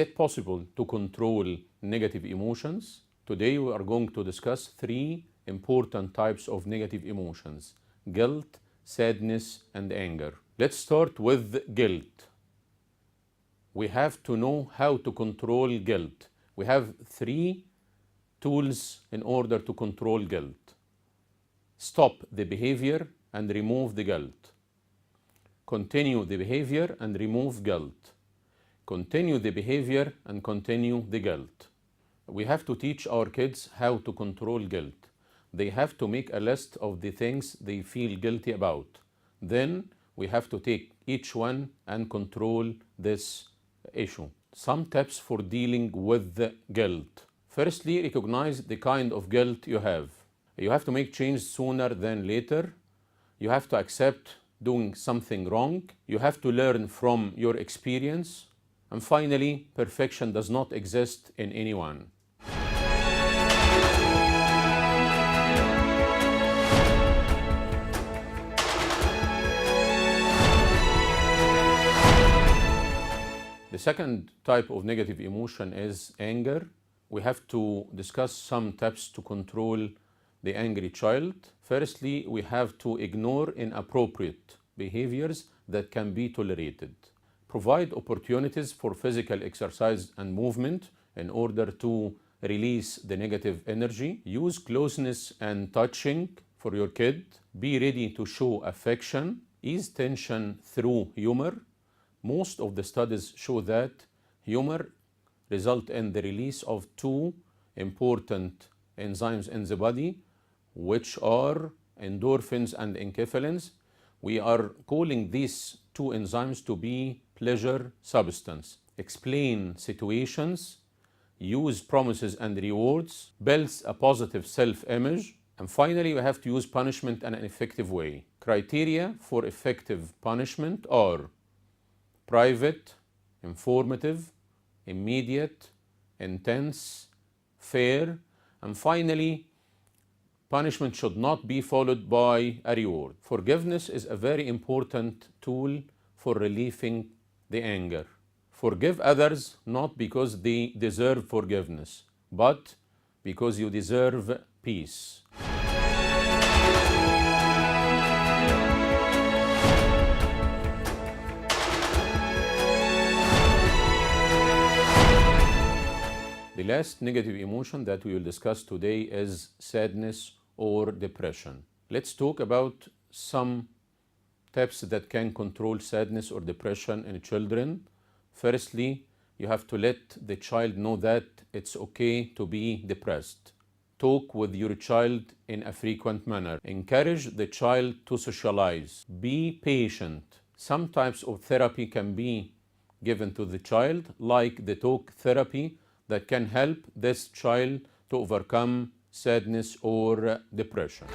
it possible to control negative emotions? Today we are going to discuss 3 important types of negative emotions: guilt, sadness, and anger. Let's start with guilt. We have to know how to control guilt. We have 3 tools in order to control guilt. Stop the behavior and remove the guilt. Continue the behavior and remove guilt. Continue the behavior and continue the guilt. We have to teach our kids how to control guilt. They have to make a list of the things they feel guilty about. Then we have to take each one and control this issue. Some tips for dealing with the guilt. Firstly, recognize the kind of guilt you have. You have to make change sooner than later. You have to accept doing something wrong. You have to learn from your experience. And finally, perfection does not exist in anyone. The second type of negative emotion is anger. We have to discuss some tips to control the angry child. Firstly, we have to ignore inappropriate behaviors that can be tolerated. Provide opportunities for physical exercise and movement in order to release the negative energy. Use closeness and touching for your kid. Be ready to show affection. Ease tension through humor. Most of the studies show that humor results in the release of 2 important enzymes in the body, which are endorphins and enkephalins. We are calling these 2 enzymes to be pleasure substance. Explain situations, use promises and rewards, builds a positive self-image, and finally we have to use punishment in an effective way. Criteria for effective punishment are private, informative, immediate, intense, fair, and finally, punishment should not be followed by a reward. Forgiveness is a very important tool for relieving the anger. Forgive others not because they deserve forgiveness, but because you deserve peace. The last negative emotion that we will discuss today is sadness or depression. Let's talk about some tips that can control sadness or depression in children. Firstly, you have to let the child know that it's okay to be depressed. Talk with your child in a frequent manner. Encourage the child to socialize. Be patient. Some types of therapy can be given to the child, like the talk therapy, that can help this child to overcome sadness or depression.